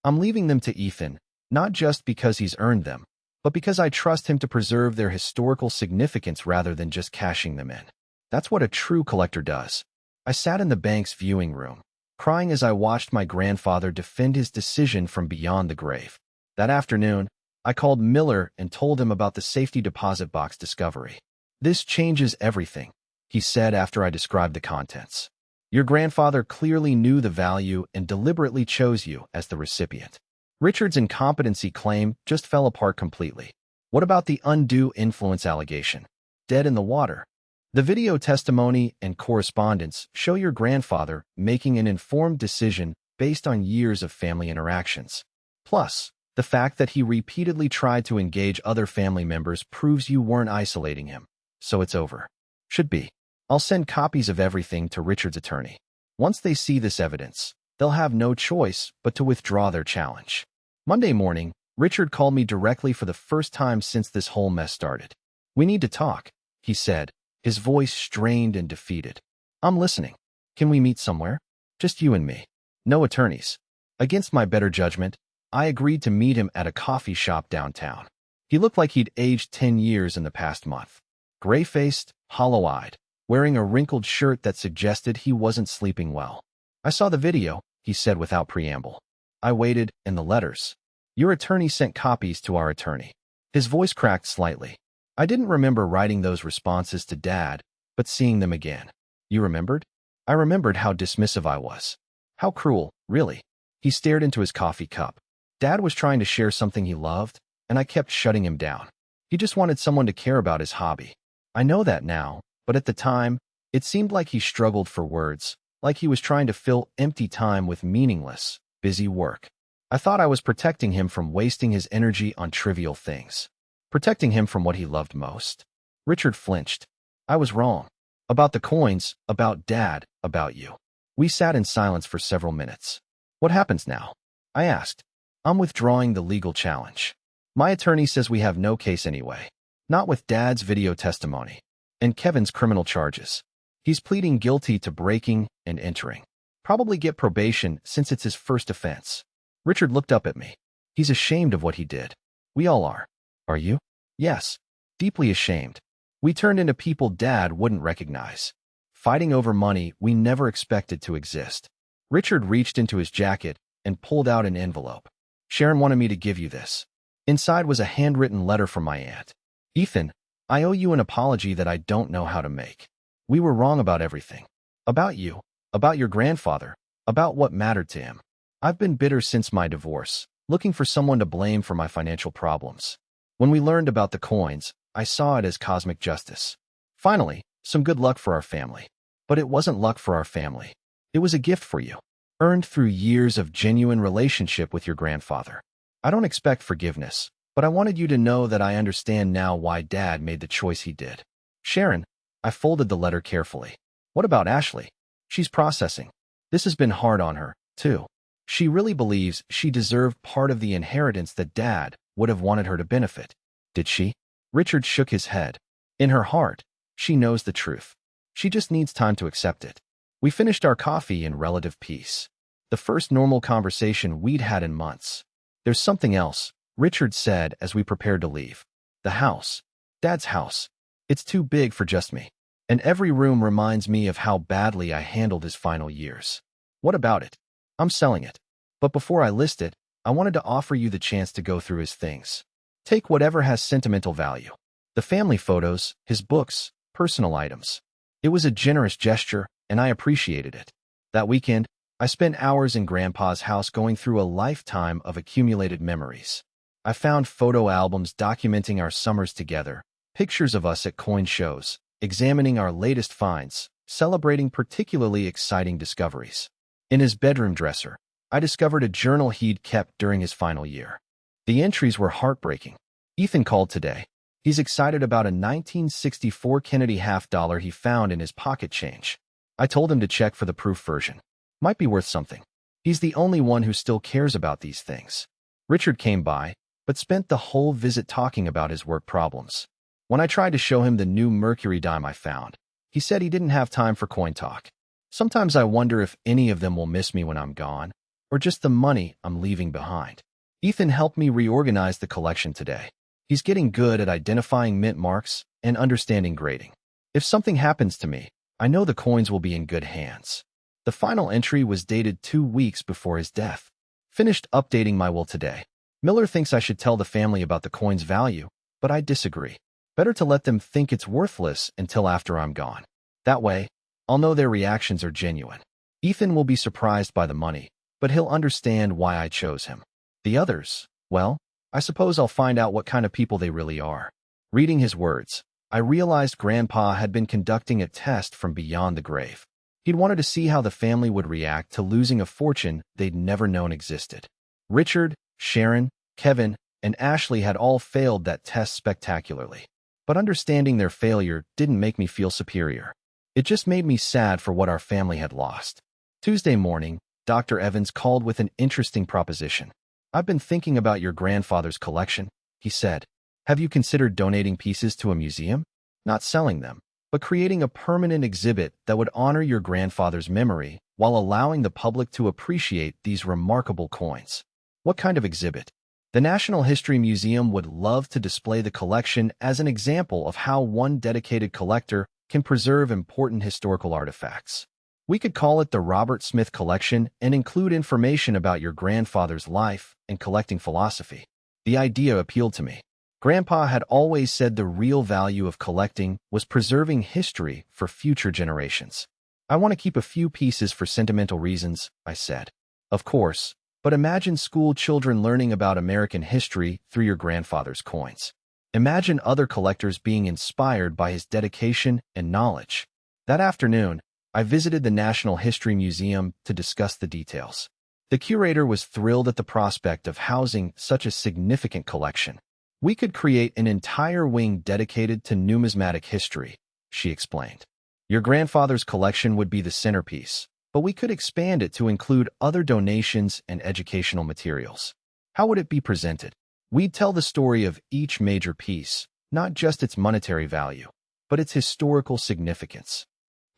I'm leaving them to Ethan, not just because he's earned them, but because I trust him to preserve their historical significance rather than just cashing them in. That's what a true collector does." I sat in the bank's viewing room, crying as I watched my grandfather defend his decision from beyond the grave. That afternoon, I called Miller and told him about the safety deposit box discovery. "This changes everything," he said after I described the contents. "Your grandfather clearly knew the value and deliberately chose you as the recipient." Richard's incompetency claim just fell apart completely. What about the undue influence allegation? Dead in the water. The video testimony and correspondence show your grandfather making an informed decision based on years of family interactions. Plus, the fact that he repeatedly tried to engage other family members proves you weren't isolating him. So it's over. Should be. I'll send copies of everything to Richard's attorney. Once they see this evidence, they'll have no choice but to withdraw their challenge. Monday morning, Richard called me directly for the first time since this whole mess started. "We need to talk," he said, his voice strained and defeated. "I'm listening. Can we meet somewhere? Just you and me. No attorneys." Against my better judgment, I agreed to meet him at a coffee shop downtown. He looked like he'd aged 10 years in the past month. Gray-faced, hollow-eyed, wearing a wrinkled shirt that suggested he wasn't sleeping well. "I saw the video," he said without preamble. I waited, and the letters. "Your attorney sent copies to our attorney." His voice cracked slightly. I didn't remember writing those responses to Dad, but seeing them again. "You remembered?" I remembered how dismissive I was. How cruel, really. He stared into his coffee cup. Dad was trying to share something he loved, and I kept shutting him down. He just wanted someone to care about his hobby. I know that now, but at the time, it seemed like he struggled for words, like he was trying to fill empty time with meaningless, busy work. I thought I was protecting him from wasting his energy on trivial things. Protecting him from what he loved most. Richard flinched. I was wrong. About the coins, about Dad, about you. We sat in silence for several minutes. "What happens now?" I asked. "I'm withdrawing the legal challenge." My attorney says we have no case anyway. Not with Dad's video testimony. And Kevin's criminal charges. He's pleading guilty to breaking and entering. Probably get probation since it's his first offense. Richard looked up at me. He's ashamed of what he did. We all are. Are you? Yes. Deeply ashamed. We turned into people Dad wouldn't recognize. Fighting over money we never expected to exist. Richard reached into his jacket and pulled out an envelope. Sharon wanted me to give you this. Inside was a handwritten letter from my aunt. Ethan, I owe you an apology that I don't know how to make. We were wrong about everything. About you, about your grandfather, about what mattered to him. I've been bitter since my divorce, looking for someone to blame for my financial problems. When we learned about the coins, I saw it as cosmic justice. Finally, some good luck for our family. But it wasn't luck for our family. It was a gift for you, earned through years of genuine relationship with your grandfather. I don't expect forgiveness, but I wanted you to know that I understand now why Dad made the choice he did. Sharon, I folded the letter carefully. What about Ashley? She's processing. This has been hard on her, too. She really believes she deserved part of the inheritance that Dad would have wanted her to benefit. Did she? Richard shook his head. In her heart, she knows the truth. She just needs time to accept it. We finished our coffee in relative peace. The first normal conversation we'd had in months. There's something else, Richard said as we prepared to leave. The house. Dad's house. It's too big for just me. And every room reminds me of how badly I handled his final years. What about it? I'm selling it. But before I list it, I wanted to offer you the chance to go through his things. Take whatever has sentimental value. The family photos, his books, personal items. It was a generous gesture, and I appreciated it. That weekend, I spent hours in Grandpa's house going through a lifetime of accumulated memories. I found photo albums documenting our summers together, pictures of us at coin shows, examining our latest finds, celebrating particularly exciting discoveries. In his bedroom dresser, I discovered a journal he'd kept during his final year. The entries were heartbreaking. Ethan called today. He's excited about a 1964 Kennedy $50 he found in his pocket change. I told him to check for the proof version. Might be worth something. He's the only one who still cares about these things. Richard came by, but spent the whole visit talking about his work problems. When I tried to show him the new Mercury dime I found, he said he didn't have time for coin talk. Sometimes I wonder if any of them will miss me when I'm gone, or just the money I'm leaving behind. Ethan helped me reorganize the collection today. He's getting good at identifying mint marks and understanding grading. If something happens to me, I know the coins will be in good hands. The final entry was dated 2 weeks before his death. Finished updating my will today. Miller thinks I should tell the family about the coin's value, but I disagree. Better to let them think it's worthless until after I'm gone. That way, I'll know their reactions are genuine. Ethan will be surprised by the money, but he'll understand why I chose him. The others, well, I suppose I'll find out what kind of people they really are. Reading his words, I realized Grandpa had been conducting a test from beyond the grave. He'd wanted to see how the family would react to losing a fortune they'd never known existed. Richard, Sharon, Kevin, and Ashley had all failed that test spectacularly. But understanding their failure didn't make me feel superior. It just made me sad for what our family had lost. Tuesday morning, Dr. Evans called with an interesting proposition. I've been thinking about your grandfather's collection, he said. Have you considered donating pieces to a museum? Not selling them, but creating a permanent exhibit that would honor your grandfather's memory while allowing the public to appreciate these remarkable coins. What kind of exhibit? The National History Museum would love to display the collection as an example of how one dedicated collector can preserve important historical artifacts. We could call it the Robert Smith Collection and include information about your grandfather's life and collecting philosophy. The idea appealed to me. Grandpa had always said the real value of collecting was preserving history for future generations. I want to keep a few pieces for sentimental reasons, I said. Of course, but imagine school children learning about American history through your grandfather's coins. Imagine other collectors being inspired by his dedication and knowledge. That afternoon, I visited the National History Museum to discuss the details. The curator was thrilled at the prospect of housing such a significant collection. We could create an entire wing dedicated to numismatic history, she explained. Your grandfather's collection would be the centerpiece, but we could expand it to include other donations and educational materials. How would it be presented? We'd tell the story of each major piece, not just its monetary value, but its historical significance.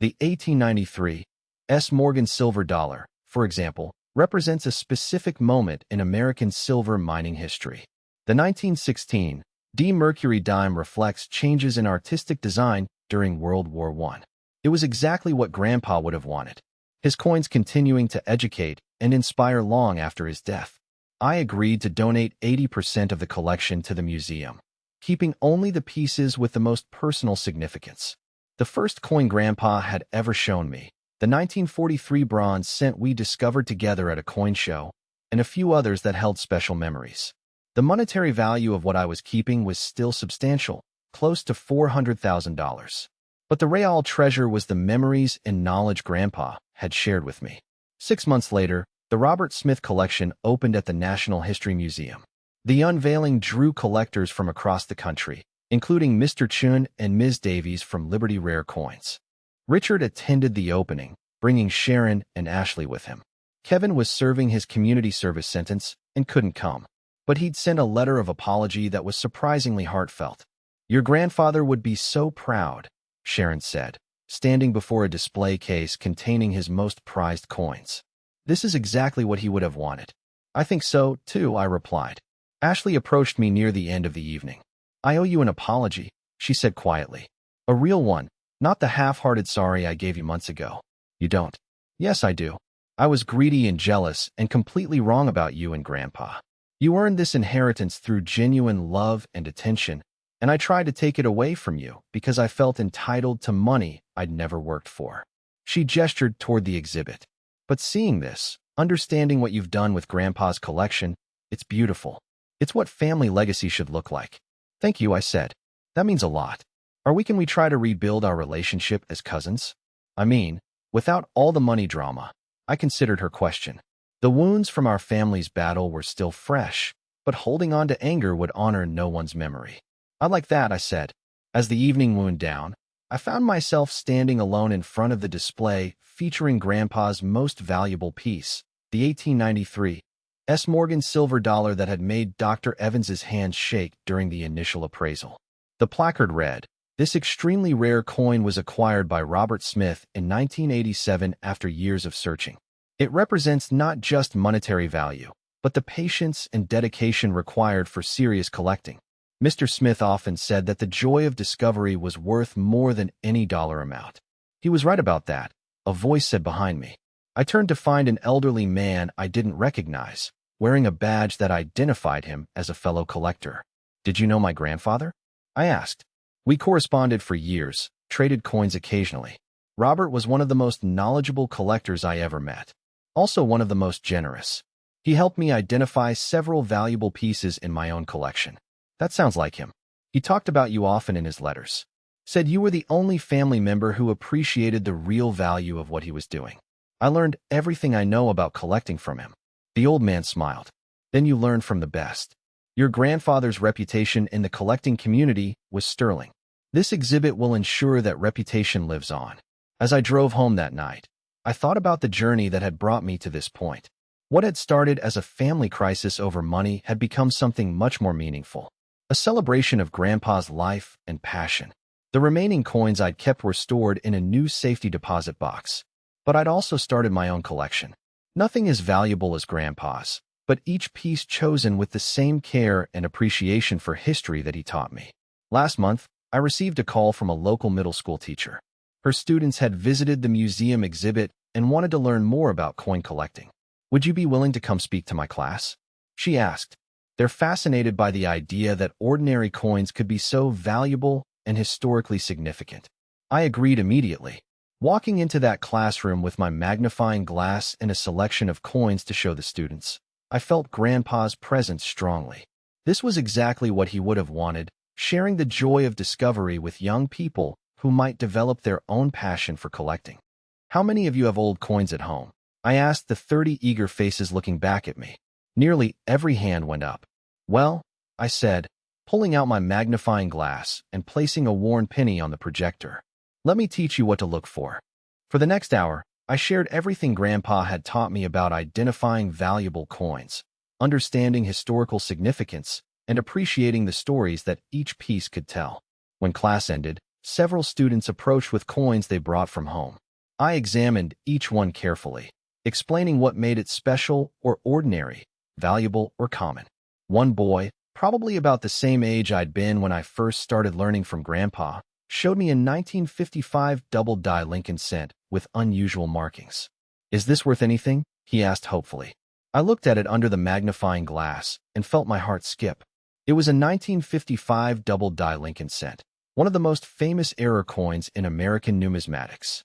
The 1893 S. Morgan silver dollar, for example, represents a specific moment in American silver mining history. The 1916 D. Mercury dime reflects changes in artistic design during World War I. It was exactly what Grandpa would have wanted. His coins continuing to educate and inspire long after his death. I agreed to donate 80% of the collection to the museum, keeping only the pieces with the most personal significance. The first coin Grandpa had ever shown me, the 1943 bronze cent we discovered together at a coin show, and a few others that held special memories. The monetary value of what I was keeping was still substantial, close to $400,000. But the real treasure was the memories and knowledge Grandpa had shared with me. 6 months later, the Robert Smith collection opened at the National History Museum. The unveiling drew collectors from across the country, including Mr. Chun and Ms. Davies from Liberty Rare Coins. Richard attended the opening, bringing Sharon and Ashley with him. Kevin was serving his community service sentence and couldn't come, but he'd sent a letter of apology that was surprisingly heartfelt. "Your grandfather would be so proud," Sharon said, standing before a display case containing his most prized coins. "This is exactly what he would have wanted." "I think so, too," I replied. Ashley approached me near the end of the evening. "I owe you an apology," she said quietly. "A real one, not the half-hearted sorry I gave you months ago." "You don't?" "Yes, I do. I was greedy and jealous and completely wrong about you and Grandpa. You earned this inheritance through genuine love and attention, and I tried to take it away from you because I felt entitled to money I'd never worked for." She gestured toward the exhibit. "But seeing this, understanding what you've done with Grandpa's collection, it's beautiful. It's what family legacy should look like." "Thank you," I said. "That means a lot. Can we try to rebuild our relationship as cousins? I mean, without all the money drama." I considered her question. The wounds from our family's battle were still fresh, but holding on to anger would honor no one's memory. "I like that," I said. As the evening wound down, I found myself standing alone in front of the display featuring Grandpa's most valuable piece, the 1893 S. Morgan silver dollar that had made Dr. Evans's hands shake during the initial appraisal. The placard read, "This extremely rare coin was acquired by Robert Smith in 1987 after years of searching. It represents not just monetary value, but the patience and dedication required for serious collecting. Mr. Smith often said that the joy of discovery was worth more than any dollar amount." He was right about that, a voice said behind me. I turned to find an elderly man I didn't recognize, wearing a badge that identified him as a fellow collector. "Did you know my grandfather?" I asked. "We corresponded for years, traded coins occasionally. Robert was one of the most knowledgeable collectors I ever met. Also one of the most generous. He helped me identify several valuable pieces in my own collection." "That sounds like him. He talked about you often in his letters. Said you were the only family member who appreciated the real value of what he was doing. I learned everything I know about collecting from him." The old man smiled. "Then you learned from the best. Your grandfather's reputation in the collecting community was sterling. This exhibit will ensure that reputation lives on." As I drove home that night, I thought about the journey that had brought me to this point. What had started as a family crisis over money had become something much more meaningful. A celebration of Grandpa's life and passion. The remaining coins I'd kept were stored in a new safety deposit box. But I'd also started my own collection. Nothing as valuable as Grandpa's, but each piece chosen with the same care and appreciation for history that he taught me. Last month, I received a call from a local middle school teacher. Her students had visited the museum exhibit and wanted to learn more about coin collecting. "Would you be willing to come speak to my class?" she asked. They're fascinated by the idea that ordinary coins could be so valuable and historically significant. I agreed immediately. Walking into that classroom with my magnifying glass and a selection of coins to show the students, I felt Grandpa's presence strongly. This was exactly what he would have wanted, sharing the joy of discovery with young people who might develop their own passion for collecting. "How many of you have old coins at home?" I asked the 30 eager faces looking back at me. Nearly every hand went up. "Well," I said, pulling out my magnifying glass and placing a worn penny on the projector. "Let me teach you what to look for." For the next hour, I shared everything Grandpa had taught me about identifying valuable coins, understanding historical significance, and appreciating the stories that each piece could tell. When class ended, several students approached with coins they brought from home. I examined each one carefully, explaining what made it special or ordinary, valuable or common. One boy, probably about the same age I'd been when I first started learning from Grandpa, showed me a 1955 double-die Lincoln cent with unusual markings. "Is this worth anything?" he asked hopefully. I looked at it under the magnifying glass and felt my heart skip. It was a 1955 double-die Lincoln cent, one of the most famous error coins in American numismatics.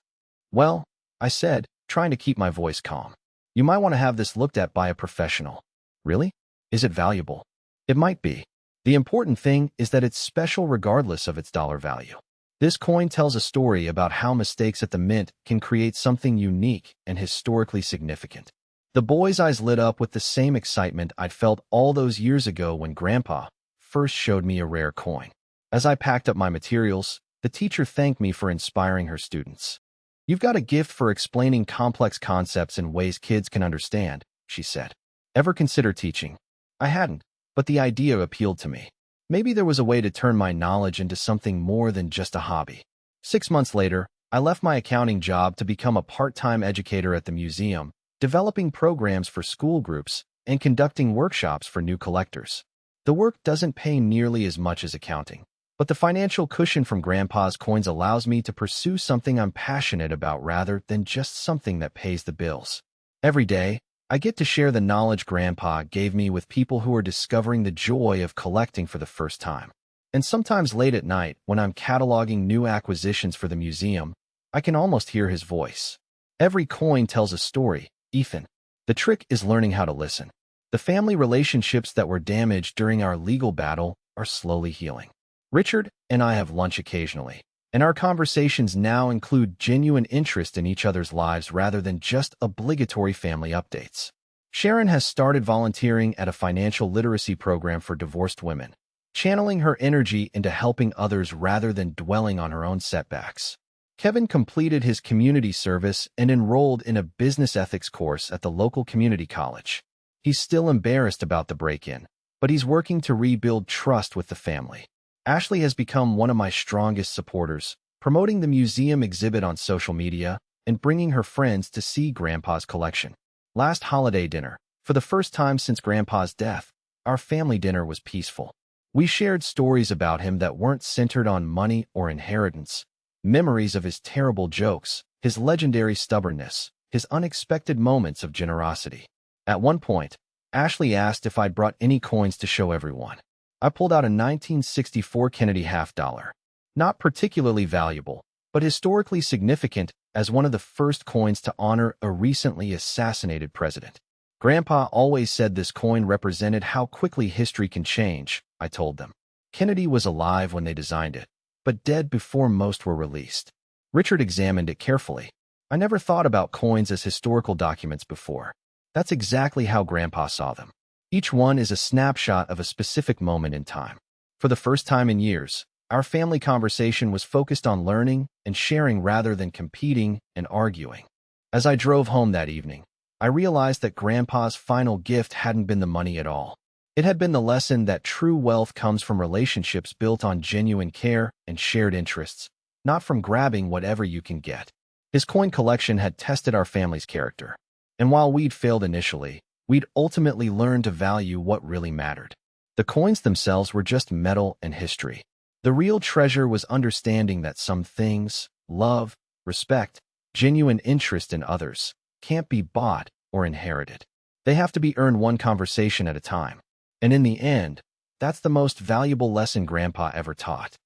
"Well," I said, trying to keep my voice calm, "you might want to have this looked at by a professional." "Really? Is it valuable?" "It might be. The important thing is that it's special regardless of its dollar value. This coin tells a story about how mistakes at the mint can create something unique and historically significant." The boy's eyes lit up with the same excitement I'd felt all those years ago when Grandpa first showed me a rare coin. As I packed up my materials, the teacher thanked me for inspiring her students. "You've got a gift for explaining complex concepts in ways kids can understand," she said. "Ever consider teaching?" I hadn't, but the idea appealed to me. Maybe there was a way to turn my knowledge into something more than just a hobby. 6 months later, I left my accounting job to become a part-time educator at the museum, developing programs for school groups and conducting workshops for new collectors. The work doesn't pay nearly as much as accounting, but the financial cushion from Grandpa's coins allows me to pursue something I'm passionate about rather than just something that pays the bills. Every day, I get to share the knowledge Grandpa gave me with people who are discovering the joy of collecting for the first time. And sometimes late at night, when I'm cataloging new acquisitions for the museum, I can almost hear his voice. "Every coin tells a story, Ethan. The trick is learning how to listen." The family relationships that were damaged during our legal battle are slowly healing. Richard and I have lunch occasionally, and our conversations now include genuine interest in each other's lives rather than just obligatory family updates. Sharon has started volunteering at a financial literacy program for divorced women, channeling her energy into helping others rather than dwelling on her own setbacks. Kevin completed his community service and enrolled in a business ethics course at the local community college. He's still embarrassed about the break-in, but he's working to rebuild trust with the family. Ashley has become one of my strongest supporters, promoting the museum exhibit on social media and bringing her friends to see Grandpa's collection. Last holiday dinner, for the first time since Grandpa's death, our family dinner was peaceful. We shared stories about him that weren't centered on money or inheritance, memories of his terrible jokes, his legendary stubbornness, his unexpected moments of generosity. At one point, Ashley asked if I'd brought any coins to show everyone. I pulled out a 1964 Kennedy half-dollar. Not particularly valuable, but historically significant as one of the first coins to honor a recently assassinated president. "Grandpa always said this coin represented how quickly history can change," I told them. "Kennedy was alive when they designed it, but dead before most were released." Richard examined it carefully. "I never thought about coins as historical documents before." That's exactly how Grandpa saw them. Each one is a snapshot of a specific moment in time. For the first time in years, our family conversation was focused on learning and sharing rather than competing and arguing. As I drove home that evening, I realized that Grandpa's final gift hadn't been the money at all. It had been the lesson that true wealth comes from relationships built on genuine care and shared interests, not from grabbing whatever you can get. His coin collection had tested our family's character, and while we'd failed initially, we'd ultimately learned to value what really mattered. The coins themselves were just metal and history. The real treasure was understanding that some things, love, respect, genuine interest in others, can't be bought or inherited. They have to be earned one conversation at a time. And in the end, that's the most valuable lesson Grandpa ever taught.